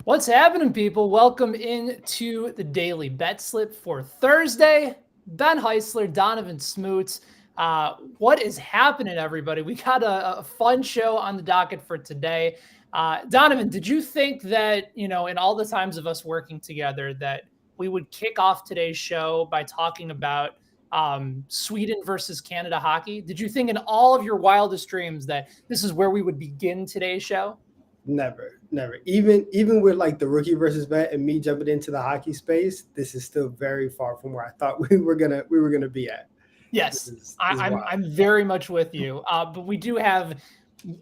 What's happening, people? Welcome into the Daily Betslip for Thursday. Ben Heisler, Donnavan Smoot. What is happening, everybody? We got a fun show on the docket for today. Donovan, did you think that, in all the times of us working together, that we would kick off today's show by talking about Sweden versus Canada hockey? Did you think in all of your wildest dreams that this is where we would begin today's show? Never, never. Even with like the rookie versus vet and me jumping into the hockey space, this is still very far from where I thought we were gonna be at. Yes, I'm very much with you. But we do have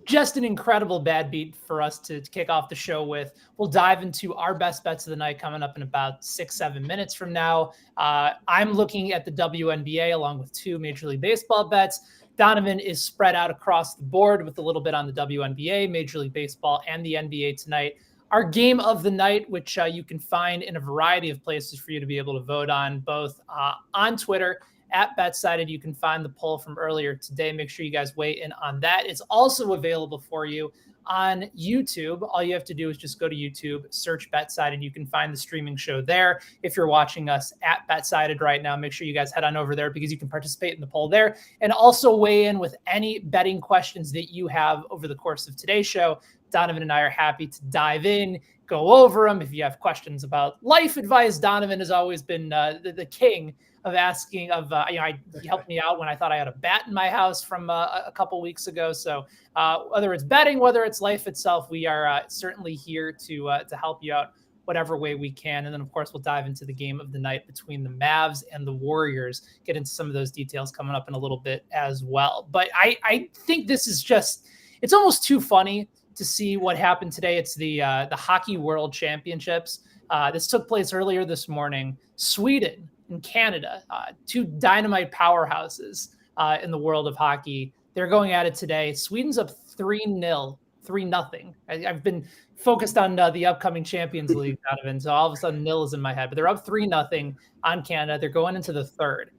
just an incredible bad beat for us to kick off the show with. We'll dive into our best bets of the night coming up in about 6-7 minutes from now. I'm looking at the WNBA along with two Major League Baseball bets. Donovan is spread out across the board with a little bit on the WNBA, Major League Baseball, and the NBA tonight. Our game of the night, which you can find in a variety of places for you to be able to vote on, both on Twitter at BetSided. You can find the poll from earlier today. Make sure you guys weigh in on that. It's also available for you on YouTube. All you have to do is just go to YouTube, search BetSided, and you can find the streaming show there. If you're watching us at BetSided right now, make sure you guys head on over there because you can participate in the poll there and also weigh in with any betting questions that you have over the course of today's show. Donovan and I are happy to dive in, go over them. If you have questions about life advice, Donovan has always been the king of asking he helped me out when I thought I had a bat in my house from a couple weeks ago. So whether it's betting, whether it's life itself, we are certainly here to help you out whatever way we can. And then, of course, we'll dive into the game of the night between the Mavs and the Warriors, get into some of those details coming up in a little bit as well. But I think this is it's almost too funny to see what happened today. It's the Hockey World Championships. This took place earlier this morning. Sweden and Canada, two dynamite powerhouses in the world of hockey. They're going at it today. Sweden's up 3-0, 3-0. I've been focused on the upcoming Champions League, Donovan, so all of a sudden nil is in my head. But they're up 3-0 on Canada. They're going into the third.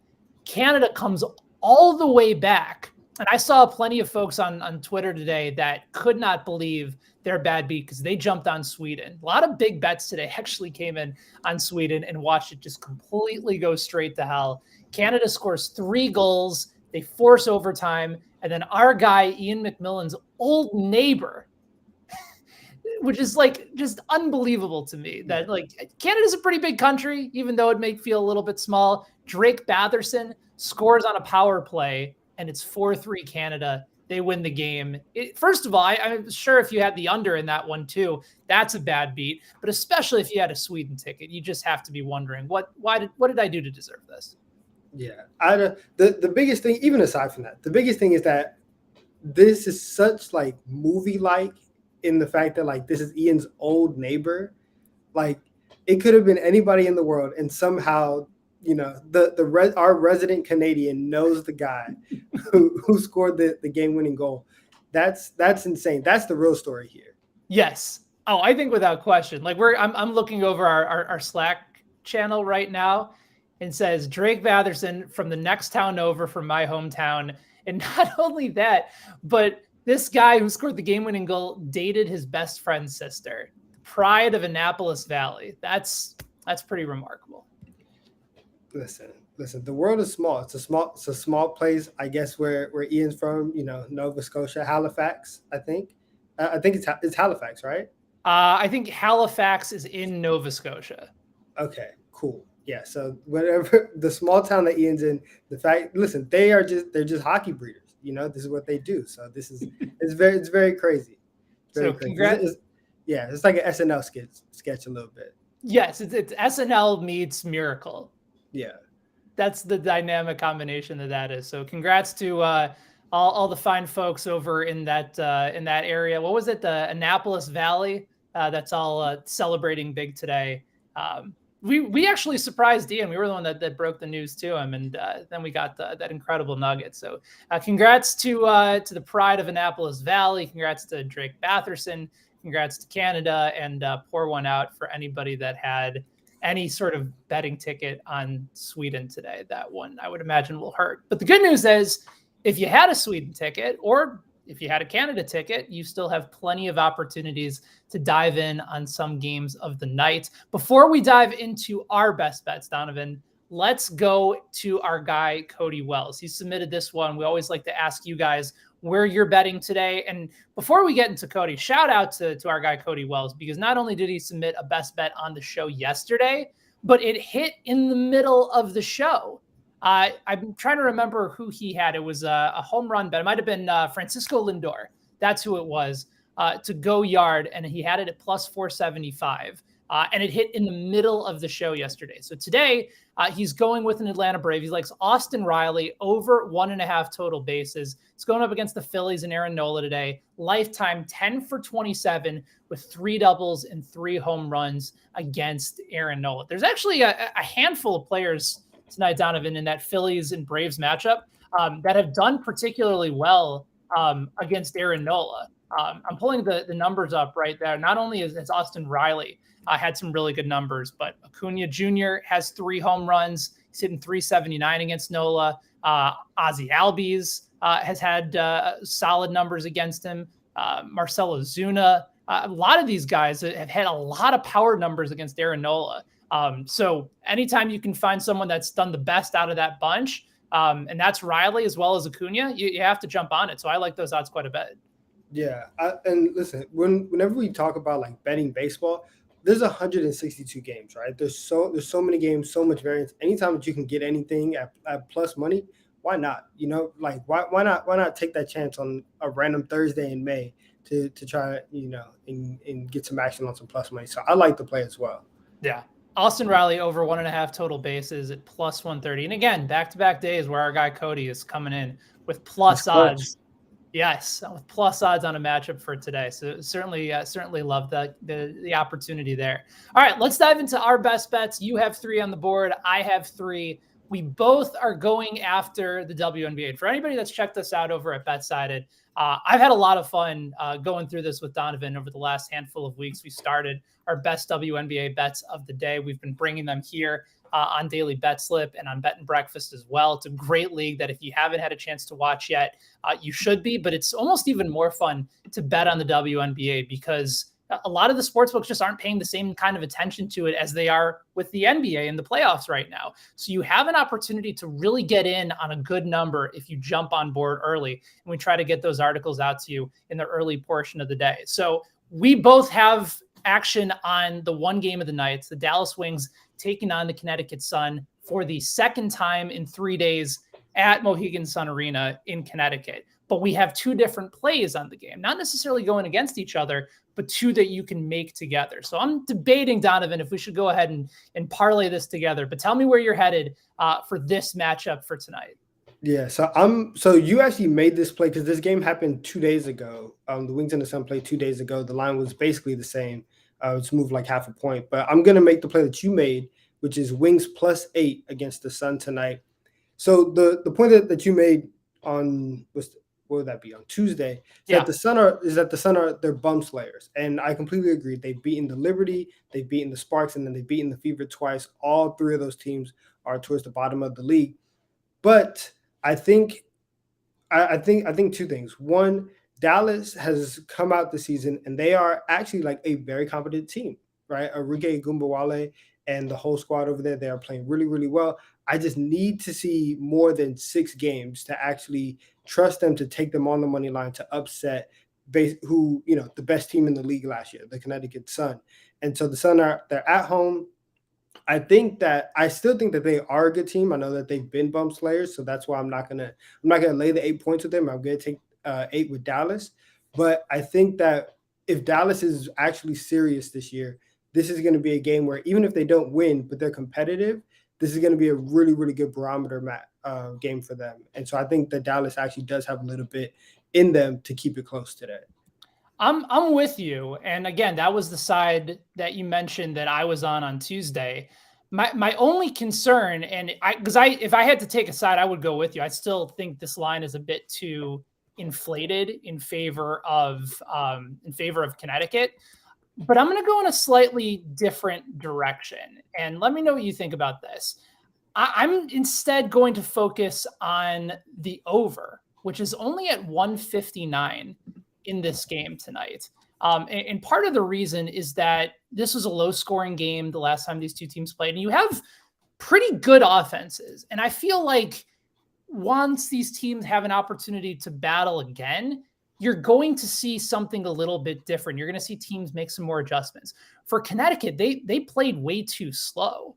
Canada comes all the way back. And I saw plenty of folks on Twitter today that could not believe their bad beat because they jumped on Sweden. A lot of big bets today actually came in on Sweden and watched it just completely go straight to hell. Canada scores 3 goals. They force overtime. And then our guy, Ian McMillan's old neighbor, which is just unbelievable to me that Canada's a pretty big country, even though it may feel a little bit small. Drake Batherson scores on a power play, and it's 4-3 Canada. They win the game. First of all, I'm sure if you had the under in that one too, that's a bad beat. But especially if you had a Sweden ticket, you just have to be wondering, what did I do to deserve this? Yeah, the biggest thing, even aside from that, the biggest thing is that this is such movie-like in the fact that this is Ian's old neighbor. It could have been anybody in the world, and somehow our resident Canadian knows the guy who scored the game-winning goal. That's insane. That's the real story here. Yes. Oh, I think without question. I'm looking over our Slack channel right now and says Drake Batherson from the next town over from my hometown. And not only that, but this guy who scored the game-winning goal dated his best friend's sister. Pride of Annapolis Valley. That's pretty remarkable. Listen, the world is small. It's a small place, I guess, where Ian's from, Nova Scotia, Halifax, I think. I think it's Halifax, right? I think Halifax is in Nova Scotia. Okay, cool. Yeah, so whatever the small town that Ian's in, they're just hockey breeders. This is what they do. So it's very crazy. Very crazy. Congrats. It's like an SNL sketch a little bit. Yes, it's SNL meets Miracle. Yeah, that's the dynamic combination that is. So congrats to all the fine folks over in that area. What was it? The Annapolis Valley. That's all celebrating big today. We actually surprised Ian. We were the one that broke the news to him, and then we got that incredible nugget. So congrats to the pride of Annapolis Valley. Congrats to Drake Batherson. Congrats to Canada, and pour one out for anybody that had any sort of betting ticket on Sweden today. That one, I would imagine, will hurt. But the good news is, if you had a Sweden ticket, or if you had a Canada ticket, you still have plenty of opportunities to dive in on some games of the night. Before we dive into our best bets, Donovan, let's go to our guy, Cody Wells. He submitted this one. We always like to ask you guys where you're betting today. And before we get into Cody, shout out to our guy, Cody Wells, because not only did he submit a best bet on the show yesterday, but it hit in the middle of the show. I'm trying to remember who he had. It was a home run bet. It might have been Francisco Lindor. That's who it was, to go yard, and he had it at plus 475. And it hit in the middle of the show yesterday. So today, he's going with an Atlanta Brave. He likes Austin Riley over 1.5 total bases. It's going up against the Phillies and Aaron Nola today. Lifetime 10 for 27 with 3 doubles and 3 home runs against Aaron Nola. There's actually a handful of players tonight, Donovan, in that Phillies and Braves matchup that have done particularly well against Aaron Nola. I'm pulling the numbers up right there. Not only is Austin Riley had some really good numbers, but Acuna Jr. has 3 home runs. He's hitting 379 against Nola. Ozzie Albies has had solid numbers against him. Marcell Ozuna. A lot of these guys have had a lot of power numbers against Aaron Nola. So anytime you can find someone that's done the best out of that bunch, and that's Riley as well as Acuna, you have to jump on it. So I like those odds quite a bit. Yeah. And listen, whenever we talk about like betting baseball, there's 162 games, right? There's so many games, so much variance. Anytime that you can get anything at plus money, why not? You know, like why not take that chance on a random Thursday in May to try, and get some action on some plus money. So I like to play as well. Yeah. Austin Riley over 1.5 total bases at plus 130. And again, back-to-back days where our guy Cody is coming in with plus odds. Yes, with plus odds on a matchup for today. So certainly love the opportunity there. All right, let's dive into our best bets. You have 3 on the board. I have 3. We both are going after the WNBA. For anybody that's checked us out over at BetSided, I've had a lot of fun going through this with Donovan over the last handful of weeks. We started our best WNBA bets of the day. We've been bringing them here on Daily Betslip and on Bet and Breakfast as well. It's a great league that if you haven't had a chance to watch yet, you should be. But it's almost even more fun to bet on the WNBA because a lot of the sportsbooks just aren't paying the same kind of attention to it as they are with the NBA in the playoffs right now. So you have an opportunity to really get in on a good number if you jump on board early. And we try to get those articles out to you in the early portion of the day. So we both have action on the one game of the night. It's the Dallas Wings taking on the Connecticut Sun for the second time in 3 days at Mohegan Sun Arena in Connecticut. But we have 2 different plays on the game, not necessarily going against each other, but 2 that you can make together. So I'm debating, Donovan, if we should go ahead and parlay this together. But tell me where you're headed for this matchup for tonight. Yeah, so you actually made this play because this game happened 2 days ago. The Wings and the Sun played 2 days ago. The line was basically the same. It's moved like half a point. But I'm going to make the play that you made, which is Wings +8 against the Sun tonight. So the point that you made on what would that be on Tuesday? That the Sun are they're bum slayers, and I completely agree. They've beaten the Liberty, they've beaten the Sparks, and then they've beaten the Fever twice. All 3 of those teams are towards the bottom of the league. But I think 2 things. One, Dallas has come out this season, and they are actually like a very competent team, right? Arike Gumbawale and the whole squad over there, they are playing really, really well. I just need to see more than 6 games to actually trust them to take them on the money line to upset the best team in the league last year, the Connecticut Sun. And so the Sun they're at home. I still think that they are a good team. I know that they've been bum slayers, so that's why I'm not gonna lay the 8 points with them. I'm gonna take 8 with Dallas. But I think that if Dallas is actually serious this year, this is going to be a game where even if they don't win, but they're competitive, this is going to be a really, really good barometer game for them. And so I think that Dallas actually does have a little bit in them to keep it close today. I'm with you. And again, that was the side that you mentioned that I was on Tuesday. My only concern, and if I had to take a side, I would go with you. I still think this line is a bit too inflated in favor of Connecticut. But I'm going to go in a slightly different direction. And let me know what you think about this. I'm instead going to focus on the over which is only at 159 in this game tonight. And part of the reason is that this was a low-scoring game the last time these two teams played, and you have pretty good offenses. And I feel like once these teams have an opportunity to battle again, you're going to see something a little bit different. You're going to see teams make some more adjustments. For Connecticut, they played way too slow.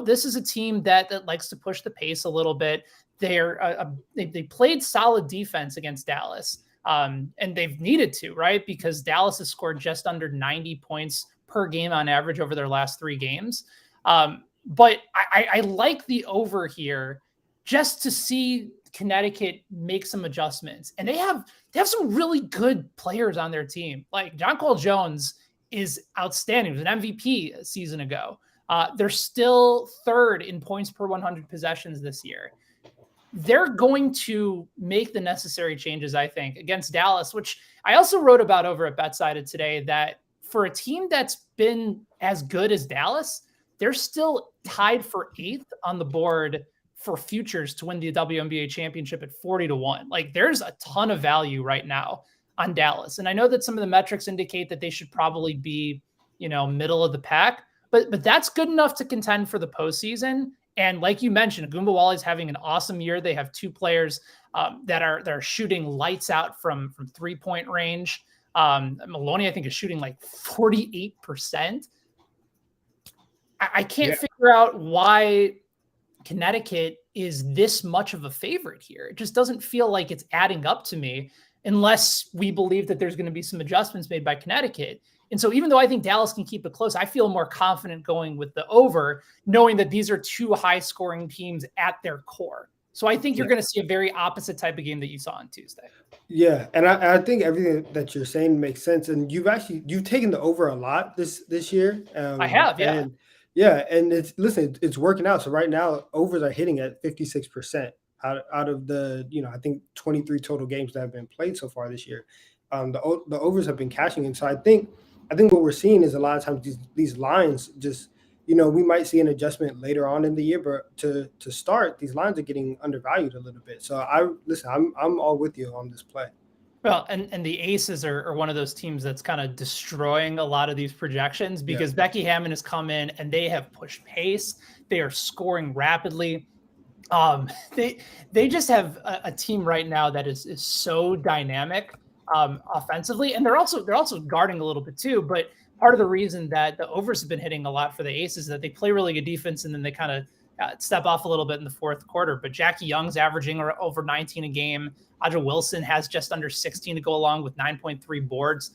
This is a team that likes to push the pace a little bit. They played solid defense against Dallas, and they've needed to, right? Because Dallas has scored just under 90 points per game on average over their last 3 games. But I like the over here just to see Connecticut make some adjustments. And they have some really good players on their team. Like John Cole Jones is outstanding. He was an MVP a season ago. They're still 3rd in points per 100 possessions this year. They're going to make the necessary changes, I think, against Dallas, which I also wrote about over at BetSided today, that for a team that's been as good as Dallas, they're still tied for 8th on the board for futures to win the WNBA championship at 40-1. Like, there's a ton of value right now on Dallas. And I know that some of the metrics indicate that they should probably be, middle of the pack, but that's good enough to contend for the postseason. And like you mentioned, Agumbawale is having an awesome year. They have 2 players that are shooting lights out from 3-point range. Maloney, I think, is shooting like 48%. I can't figure out why Connecticut is this much of a favorite here. It just doesn't feel like it's adding up to me unless we believe that there's going to be some adjustments made by Connecticut. And so even though I think Dallas can keep it close, I feel more confident going with the over, knowing that these are 2 high-scoring teams at their core. So I think you're going to see a very opposite type of game that you saw on Tuesday. Yeah, and I think everything that you're saying makes sense. And you've taken the over a lot this year. I have, yeah. And it's working out. So right now, overs are hitting at 56% out of the, I think 23 total games that have been played so far this year. The overs have been cashing in. So I think what we're seeing is a lot of times these lines just, we might see an adjustment later on in the year, but to start, these lines are getting undervalued a little bit. So I'm all with you on this play. Well, and the Aces are one of those teams that's kind of destroying a lot of these projections because Becky Hammon has come in and they have pushed pace. They are scoring rapidly. They just have a team right now that is so dynamic offensively, and they're also guarding a little bit too. But part of the reason that the overs have been hitting a lot for the Aces is that they play really good defense and then they kind of step off a little bit in the 4th quarter. But Jackie Young's averaging over 19 a game. Aja Wilson has just under 16 to go along with 9.3 boards.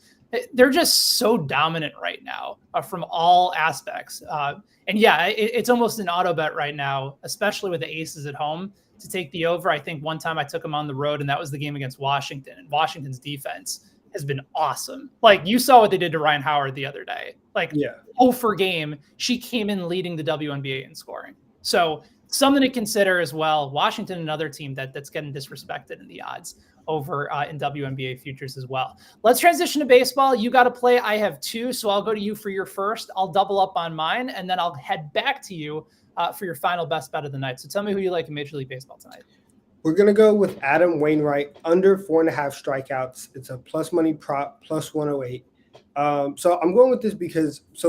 They're just so dominant right now from all aspects. It's almost an auto bet right now, especially with the Aces at home, to take the over. I think one time I took them on the road, and that was the game against Washington. And Washington's defense has been awesome. Like, you saw what they did to Ryan Howard the other day. For game, she came in leading the WNBA in scoring. So something to consider as well. Washington, another team that's getting disrespected in the odds over in WNBA futures as well. Let's transition to baseball. You got to play. I have 2, so I'll go to you for your first. I'll double up on mine, and then I'll head back to you for your final best bet of the night. So tell me who you like in Major League Baseball tonight. We're going to go with Adam Wainwright, under 4.5 strikeouts. It's a plus money prop, plus 108. So I'm going with this because, he's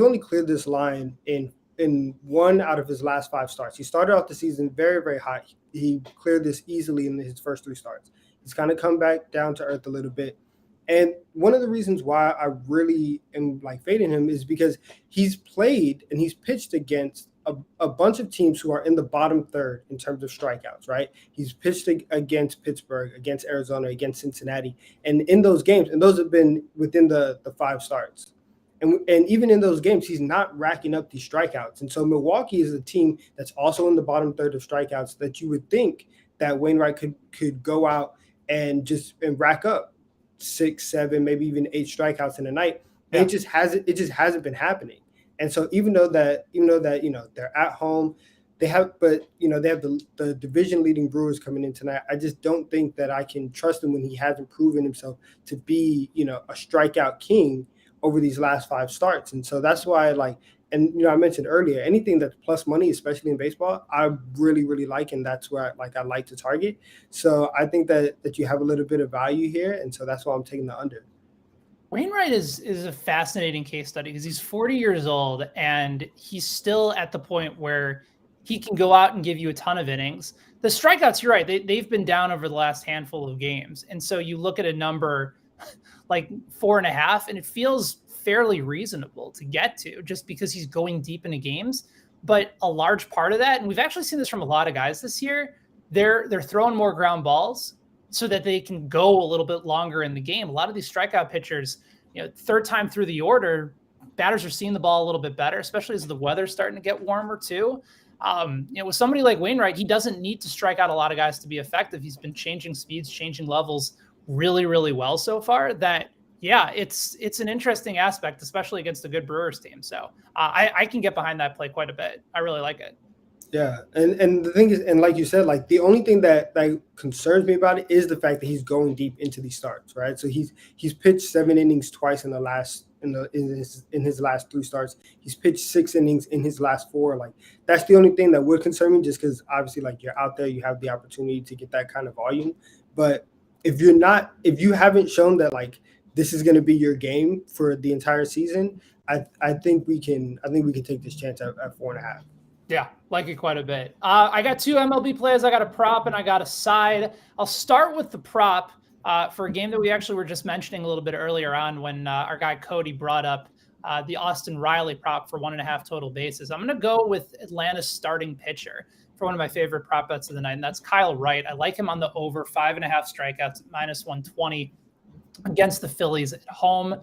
only cleared this line in 1 out of his last 5 starts. He started off the season very, very hot. He cleared this easily in his first 3 starts. He's kind of come back down to earth a little bit. And one of the reasons why I really am fading him is because he's played and he's pitched against a bunch of teams who are in the bottom third in terms of strikeouts, right? He's pitched against Pittsburgh, against Arizona, against Cincinnati. And in those games, and those have been within the 5 starts. And even in those games, he's not racking up these strikeouts. And so Milwaukee is a team that's also in the bottom third of strikeouts that you would think that Wainwright could go out and rack up 6, 7, maybe even 8 strikeouts in a night. Yeah. It just hasn't been happening. And so even though that they're at home, they have the division leading Brewers coming in tonight. I just don't think that I can trust him when he hasn't proven himself to be a strikeout king over these last 5 starts. And so that's why And I mentioned earlier, anything that's plus money, especially in baseball, I really, really like, and that's where I like to target. So I think that you have a little bit of value here, and so that's why I'm taking the under. Wainwright is a fascinating case study because he's 40 years old and he's still at the point where he can go out and give you a ton of innings. The strikeouts, you're right, they've been down over the last handful of games. And so you look at a number like 4.5, and it feels fairly reasonable to get to just because he's going deep into games. But a large part of that, and we've actually seen this from a lot of guys this year, they're throwing more ground balls so that they can go a little bit longer in the game. A lot of these strikeout pitchers, third time through the order, batters are seeing the ball a little bit better, especially as the weather's starting to get warmer too. With somebody like Wainwright, he doesn't need to strike out a lot of guys to be effective. He's been changing speeds, changing levels really, really well so far. That, yeah, it's an interesting aspect, especially against a good Brewers team. So I can get behind that play quite a bit. I really like it. Yeah, and the thing is, and like you said, like the only thing that concerns me about it is the fact that he's going deep into these starts, right? So he's pitched 7 innings twice in his last 3 starts. He's pitched 6 innings in his last 4. Like that's the only thing that would concern me, just because obviously like you're out there, you have the opportunity to get that kind of volume. But if you haven't shown that like this is going to be your game for the entire season, I think we can take this chance at 4.5. Yeah, like it quite a bit. I got 2 MLB plays. I got a prop and I got a side. I'll start with the prop for a game that we actually were just mentioning a little bit earlier on when our guy Cody brought up the Austin Riley prop for 1.5 total bases. I'm going to go with Atlanta's starting pitcher for one of my favorite prop bets of the night, and that's Kyle Wright. I like him on the over 5.5 strikeouts at -120 against the Phillies at home.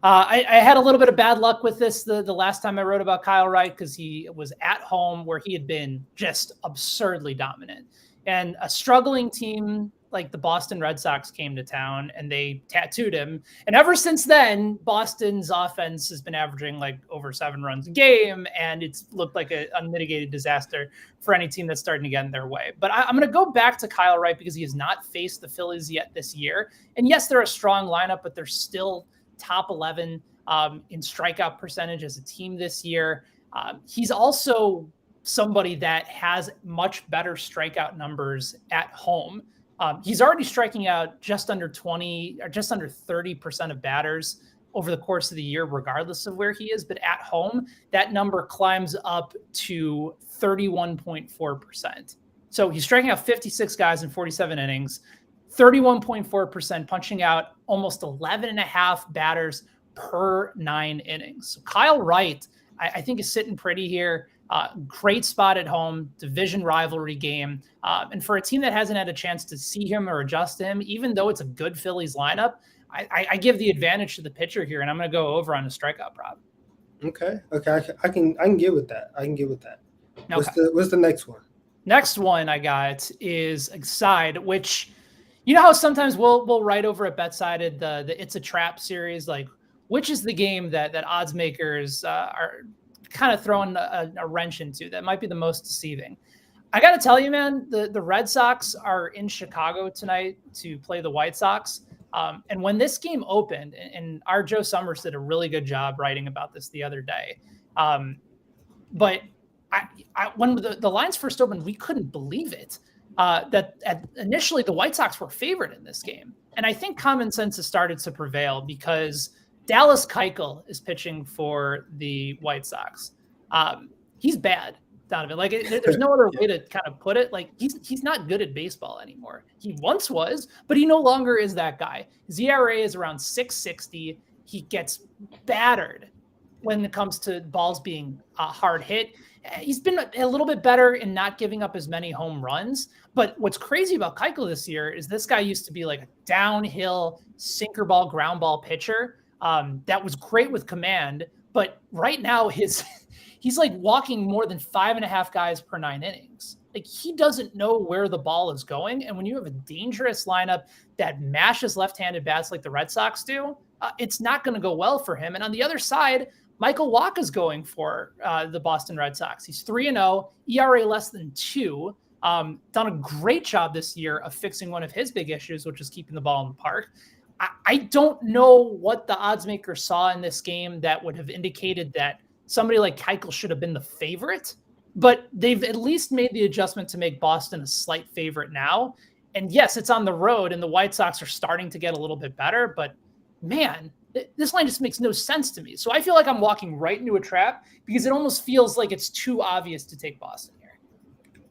I had a little bit of bad luck with this the last time I wrote about Kyle Wright because he was at home where he had been just absurdly dominant. And a struggling team like the Boston Red Sox came to town and they tattooed him. And ever since then, Boston's offense has been averaging like over 7 runs a game, and it's looked like an unmitigated disaster for any team that's starting to get in their way. But I'm going to go back to Kyle Wright because he has not faced the Phillies yet this year. And yes, they're a strong lineup, but they're still top 11 in strikeout percentage as a team this year. He's also somebody that has much better strikeout numbers at home. He's already striking out just under 20 or just under 30% of batters over the course of the year, regardless of where he is. But at home, that number climbs up to 31.4%. So he's striking out 56 guys in 47 innings, 31.4%, punching out almost 11.5 batters per 9 innings. So Kyle Wright, I think, is sitting pretty here. Great spot at home, division rivalry game. And for a team that hasn't had a chance to see him or adjust to him, even though it's a good Phillies lineup, I give the advantage to the pitcher here, and I'm going to go over on a strikeout prop. Okay. I can get with that. Okay. What's the next one? Next one I got is a side, which, you know how sometimes we'll write over at BetSided the It's a Trap series, like which is the game that odds makers are kind of throwing a wrench into that might be the most deceiving. I got to tell you, man, the Red Sox are in Chicago tonight to play the White Sox. And when this game opened, and our Joe Summers did a really good job writing about this the other day. But when the lines first opened, we couldn't believe it. Initially the White Sox were favored in this game. And I think common sense has started to prevail because Dallas Keuchel is pitching for the White Sox. He's bad, Donovan. Like there's no other way to kind of put it. Like he's not good at baseball anymore. He once was, but he no longer is that guy. His ERA is around 6.60. He gets battered when it comes to balls being hard hit. He's been a little bit better in not giving up as many home runs. But what's crazy about Keuchel this year is this guy used to be like a downhill sinker ball, ground ball pitcher. That was great with command, but right now he's like walking more than 5.5 guys per 9 innings. Like he doesn't know where the ball is going. And when you have a dangerous lineup that mashes left-handed bats like the Red Sox do, it's not going to go well for him. And on the other side, Michael Wacha's going for the Boston Red Sox. He's 3-0, ERA less than 2. Done a great job this year of fixing one of his big issues, which is keeping the ball in the park. I don't know what the odds maker saw in this game that would have indicated that somebody like Keuchel should have been the favorite, but they've at least made the adjustment to make Boston a slight favorite now. And yes, it's on the road and the White Sox are starting to get a little bit better, but man, this line just makes no sense to me. So I feel like I'm walking right into a trap because it almost feels like it's too obvious to take Boston here.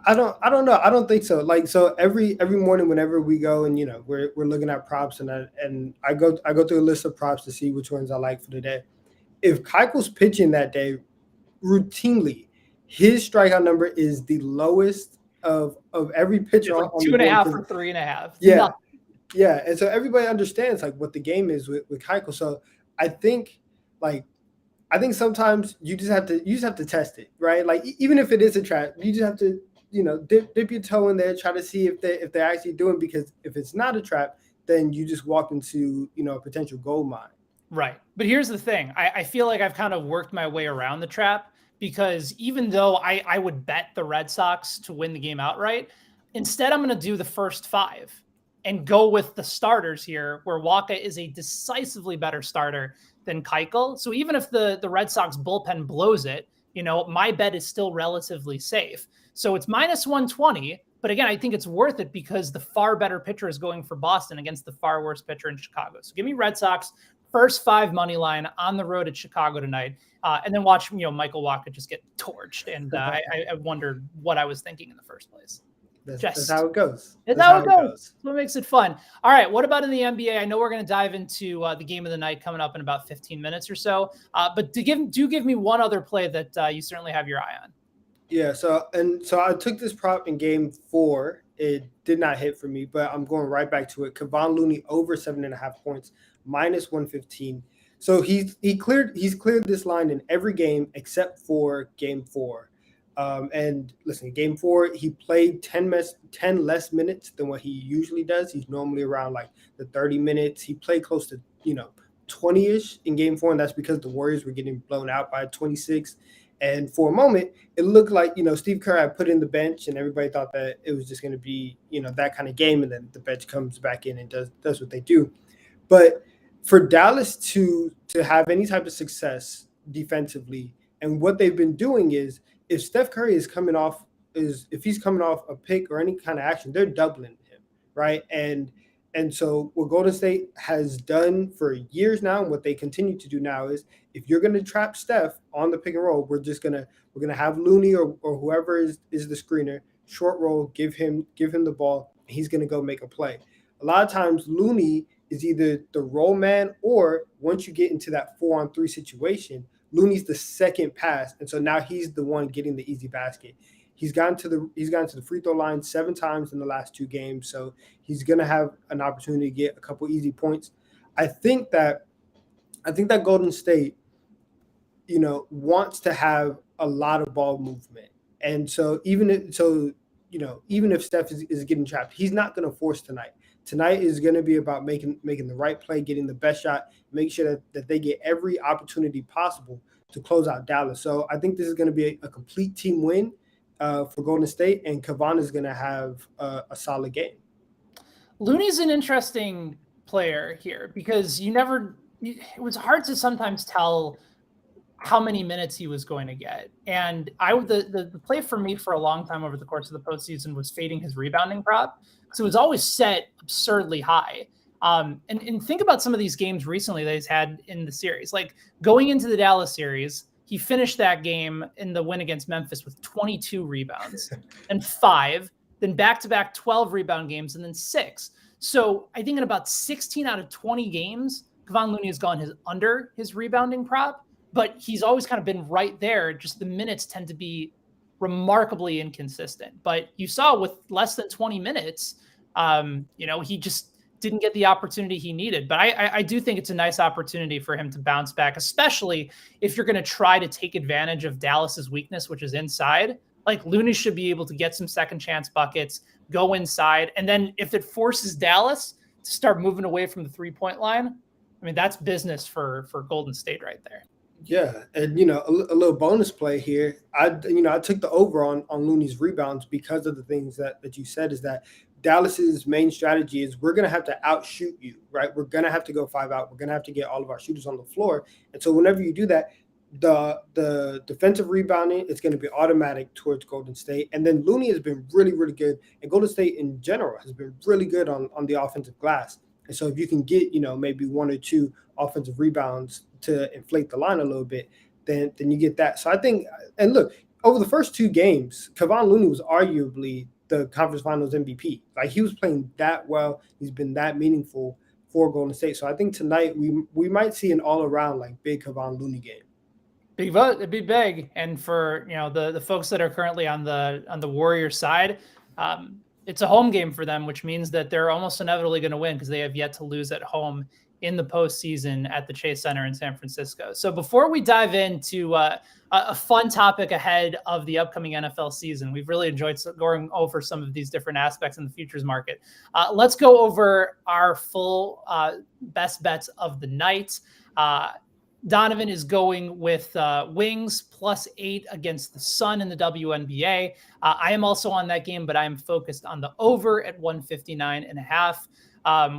I don't know. I don't think so. Like, so every morning whenever we go and, we're looking at props and I go through a list of props to see which ones I like for the day. If Keuchel's pitching that day, routinely, his strikeout number is the lowest of every pitcher. It's like on 2.5 for 3.5. Yeah. Nothing. Yeah. And so everybody understands like what the game is with Keuchel. So I think sometimes you just have to test it, right? Like even if it is a trap, you just have to, dip your toe in there, try to see if they're actually doing, because if it's not a trap, then you just walk into, a potential gold mine. Right. But here's the thing. I feel like I've kind of worked my way around the trap, because even though I would bet the Red Sox to win the game outright, instead I'm going to do the first 5 and go with the starters here, where Wacha is a decisively better starter than Keuchel. So even if the Red Sox bullpen blows it, my bet is still relatively safe. So it's -120. But again, I think it's worth it because the far better pitcher is going for Boston against the far worse pitcher in Chicago. So give me Red Sox first 5 money line on the road at Chicago tonight. And then watch, Michael Wacha just get torched. And I wondered what I was thinking in the first place. That's how it goes. That's how it goes. That's what makes it fun. All right. What about in the NBA? I know we're going to dive into the game of the night coming up in about 15 minutes or so. But do give me one other play that you certainly have your eye on. Yeah. So I took this prop in game 4. It did not hit for me, but I'm going right back to it. Kevon Looney over 7.5 points, -115. So he's cleared this line in every game except for game 4. And listen, game 4, he played 10 less minutes than what he usually does. He's normally around like the 30 minutes. He played close to, 20-ish in game 4, and that's because the Warriors were getting blown out by 26. And for a moment, it looked like, Steve Kerr had put in the bench and everybody thought that it was just going to be, that kind of game. And then the bench comes back in and does what they do. But for Dallas to have any type of success defensively, and what they've been doing is, if Steph Curry is coming off a pick or any kind of action, they're doubling him, right? And so what Golden State has done for years now, and what they continue to do now, is if you're going to trap Steph on the pick and roll, we're gonna have Looney or whoever is the screener, short roll, give him the ball, and he's going to go make a play. A lot of times Looney is either the roll man, or once you get into that 4-on-3 situation, Looney's the second pass, and so now he's the one getting the easy basket. He's gotten to the free throw line 7 times in the last 2 games, so he's going to have an opportunity to get a couple easy points. I think that Golden State, wants to have a lot of ball movement, and so even if Steph is getting trapped, he's not going to force tonight. Tonight is going to be about making the right play, getting the best shot, make sure that they get every opportunity possible to close out Dallas. So I think this is going to be a complete team win for Golden State, and Kevon is going to have a solid game. Looney's an interesting player here because it was hard to sometimes tell how many minutes he was going to get. And the play for me for a long time over the course of the postseason was fading his rebounding prop, because it was always set absurdly high. And think about some of these games recently that he's had in the series. Like going into the Dallas series, he finished that game in the win against Memphis with 22 rebounds and 5, then back-to-back 12 rebound games, and then 6. So I think in about 16 out of 20 games, Kevon Looney has gone under his rebounding prop, but he's always kind of been right there. Just the minutes tend to be remarkably inconsistent. But you saw with less than 20 minutes, he just didn't get the opportunity he needed. But I do think it's a nice opportunity for him to bounce back, especially if you're going to try to take advantage of Dallas's weakness, which is inside. Like Looney should be able to get some second chance buckets, go inside. And then if it forces Dallas to start moving away from the 3-point line, I mean, that's business for Golden State right there. Yeah, and a little bonus play here. I took the over on Looney's rebounds because of the things that you said. Is that Dallas's main strategy is we're going to have to outshoot you, right? We're going to have to go 5 out. We're going to have to get all of our shooters on the floor. And so whenever you do that, the defensive rebounding, it's going to be automatic towards Golden State. And then Looney has been really, really good. And Golden State in general has been really good on the offensive glass. And so if you can get, maybe one or two offensive rebounds to inflate the line a little bit, then you get that. So I think, and look, over the first two games, Kevon Looney was arguably the conference finals MVP. Like, he was playing that well. He's been that meaningful for Golden State. So I think tonight we might see an all around like big Kevon Looney game. Big vote, it'd be big. And for the folks that are currently on the Warriors side, it's a home game for them, which means that they're almost inevitably going to win because they have yet to lose at home in the postseason at the Chase Center in San Francisco. So before we dive into a fun topic ahead of the upcoming NFL season, we've really enjoyed going over some of these different aspects in the futures market. Let's go over our full best bets of the night. Donovan is going with Wings +8 against the Sun in the WNBA. I am also on that game, but I am focused on the over at 159.5.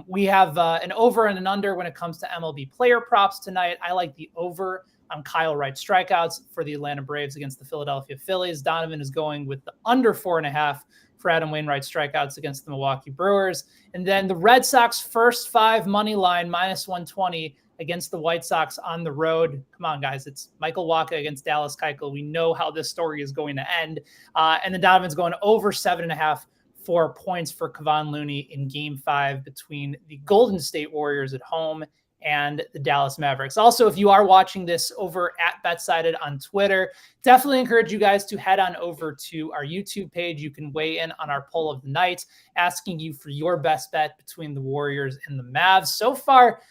We have an over and an under when it comes to MLB player props tonight. I like the over on Kyle Wright strikeouts for the Atlanta Braves against the Philadelphia Phillies. Donovan is going with the under 4.5 for Adam Wainwright strikeouts against the Milwaukee Brewers. And then the Red Sox first 5 money line -120 against the White Sox on the road. Come on, guys. It's Michael Wacha against Dallas Keuchel. We know how this story is going to end. And then Donovan's going over 7.5 for points for Kevon Looney in Game 5 between the Golden State Warriors at home and the Dallas Mavericks. Also, if you are watching this over at BetSided on Twitter, definitely encourage you guys to head on over to our YouTube page. You can weigh in on our poll of the night, asking you for your best bet between the Warriors and the Mavs. So far,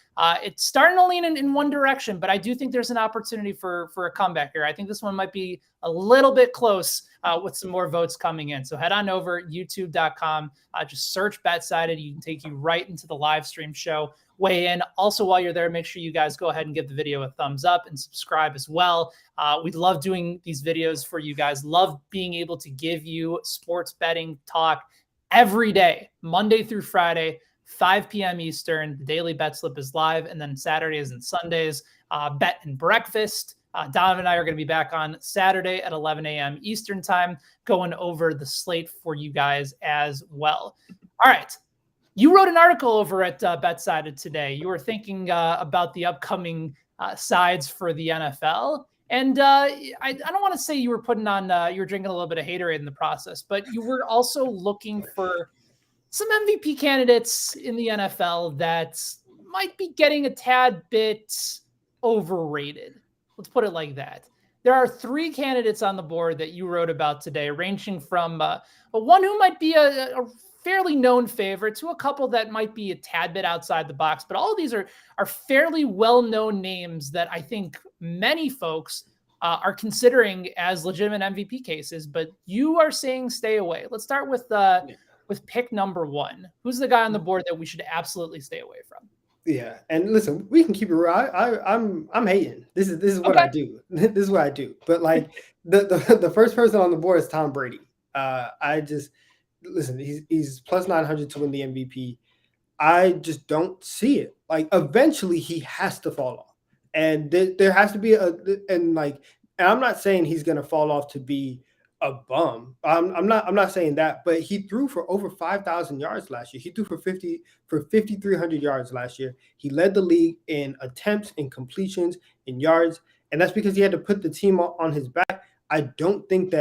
it's starting to lean in one direction, but I do think there's an opportunity for a comeback here. I think this one might be a little bit close with some more votes coming in. So head on over youtube.com, just search BetSided. You can take you right into the live stream show. Weigh in. Also, while you're there, make sure you guys go ahead and give the video a thumbs up and subscribe as well. We love doing these videos for you guys. Love being able to give you sports betting talk every day, Monday through Friday, 5 p.m. Eastern. The Daily Betslip is live, and then Saturdays and Sundays, Bet and Breakfast. Donovan and I are going to be back on Saturday at 11 a.m. Eastern time, going over the slate for you guys as well. All right. You wrote an article over at BetSided today. You were thinking about the upcoming sides for the NFL. And I don't want to say you were putting on, you were drinking a little bit of Haterade in the process, but you were also looking for some MVP candidates in the NFL that might be getting a tad bit overrated. Let's put it like that. There are 3 candidates on the board that you wrote about today, ranging from one who might be a fairly known favorite to a couple that might be a tad bit outside the box. But all of these are fairly well-known names that I think many folks are considering as legitimate MVP cases, but you are saying stay away. Let's start with pick number 1. Who's the guy on the board that we should absolutely stay away from? Yeah, and listen, we can keep it real. I'm hating. This is what I do. This is what I do. But like the first person on the board is Tom Brady. Listen, he's plus 900 to win the MVP. I just don't see it. Like, eventually he has to fall off, and there has to be and I'm not saying he's gonna fall off to be a bum. I'm not saying that, but he threw for over 5,000 yards last year. He threw for 5,300 yards last year. He led the league in attempts, in completions, in yards, and that's because he had to put the team on his back. I don't think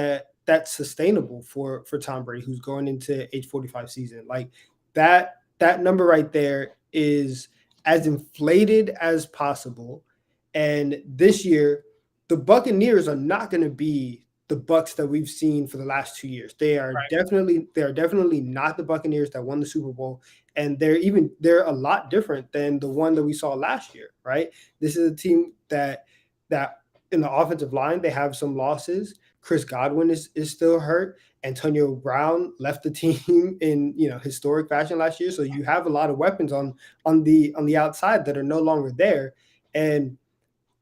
that's sustainable for Tom Brady, who's going into age 45 season. Like, that number right there is as inflated as possible. And this year, the Buccaneers are not going to be the Bucs that we've seen for the last 2 years. They are definitely not the Buccaneers that won the Super Bowl, and they're a lot different than the one that we saw last year, right? This is a team that in the offensive line, they have some losses. Chris Godwin is still hurt. Antonio Brown left the team in historic fashion last year, so you have a lot of weapons on the outside that are no longer there. And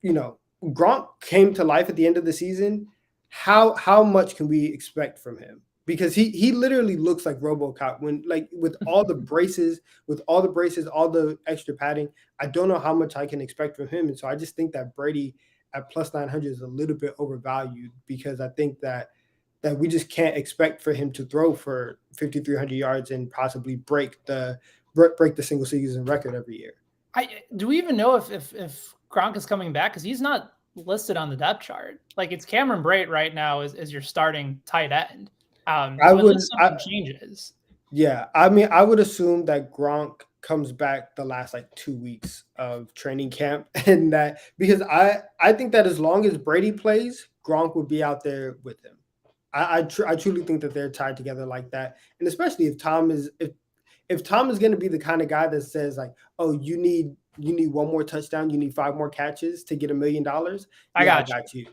Gronk came to life at the end of the season. How much can we expect from him? Because he literally looks like RoboCop with all the braces, all the extra padding. I don't know how much I can expect from him, and so I just think that Brady at plus 900 is a little bit overvalued, because I think that we just can't expect for him to throw for 5,300 yards and possibly break the single season record every year. Do we even know if Gronk is coming back? Because he's not listed on the depth chart. Like, it's Cameron Brate right now as your starting tight end. Unless something changes. Yeah, I mean, I would assume that Gronk comes back the last like 2 weeks of training camp, and that because I think that as long as Brady plays, Gronk would be out there with him. I truly think that they're tied together like that, and especially if Tom is going to be the kind of guy that says like, oh, you need one more touchdown, you need 5 more catches to get $1 million. I got you.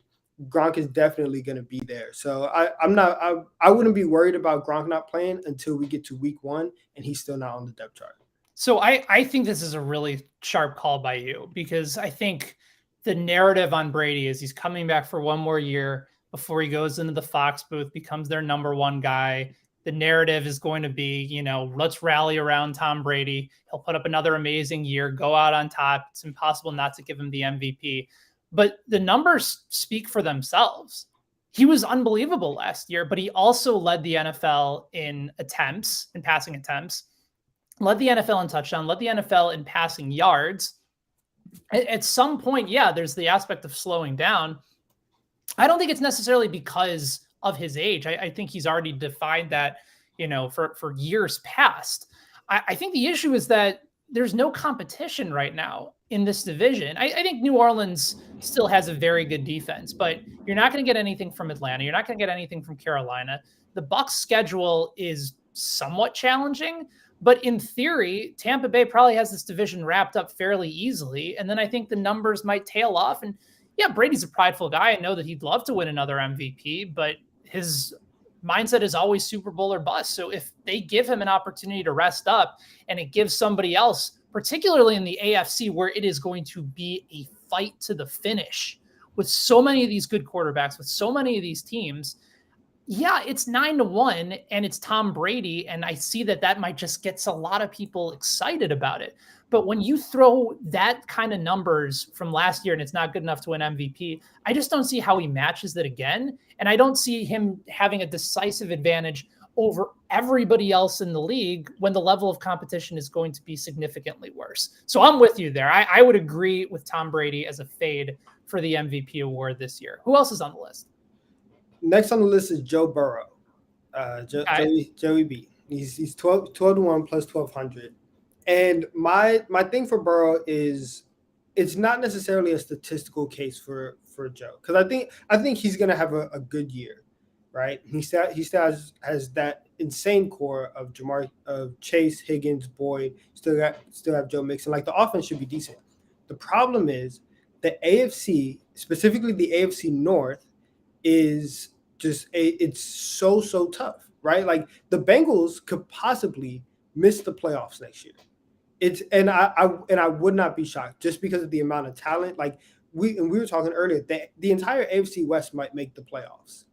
Gronk is definitely going to be there. So I wouldn't be worried about Gronk not playing until we get to week 1 and he's still not on the depth chart. So I think this is a really sharp call by you, because I think the narrative on Brady is he's coming back for 1 more year before he goes into the Fox booth, becomes their number 1 guy. The narrative is going to be, let's rally around Tom Brady. He'll put up another amazing year, go out on top. It's impossible not to give him the MVP. But the numbers speak for themselves. He was unbelievable last year, but he also led the NFL in attempts, in passing attempts, led the NFL in touchdown, led the NFL in passing yards. At some point, yeah, there's the aspect of slowing down. I don't think it's necessarily because of his age. I think he's already defined that, for years past. I think the issue is that there's no competition right now in this division. I think New Orleans still has a very good defense, but you're not going to get anything from Atlanta. You're not going to get anything from Carolina. The Bucs' schedule is somewhat challenging, but in theory, Tampa Bay probably has this division wrapped up fairly easily. And then I think the numbers might tail off. And yeah, Brady's a prideful guy. I know that he'd love to win another MVP, but his mindset is always Super Bowl or bust. So if they give him an opportunity to rest up, and it gives somebody else, particularly in the AFC, where it is going to be a fight to the finish with so many of these good quarterbacks, with so many of these teams, yeah, it's 9-1 and it's Tom Brady. And I see that might just gets a lot of people excited about it. But when you throw that kind of numbers from last year and it's not good enough to win MVP, I just don't see how he matches that again. And I don't see him having a decisive advantage over everybody else in the league when the level of competition is going to be significantly worse. So I'm with you there. I would agree with Tom Brady as a fade for the MVP award this year. Who else is on the list? Next on the list is Joe Burrow. Joey B. He's 12-1 plus 1,200. And my thing for Burrow is it's not necessarily a statistical case for Joe, because I think he's going to have a good year, right? He still has that insane core of Chase, Higgins, Boyd. Still have Joe Mixon. Like, the offense should be decent. The problem is the AFC, specifically the AFC North, is just it's so tough, right? Like, the Bengals could possibly miss the playoffs next year. I would not be shocked, just because of the amount of talent. Like, we were talking earlier, the entire AFC West might make the playoffs,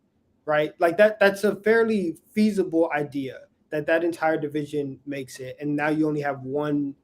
right? Like, that's a fairly feasible idea, that entire division makes it, and now you only have one.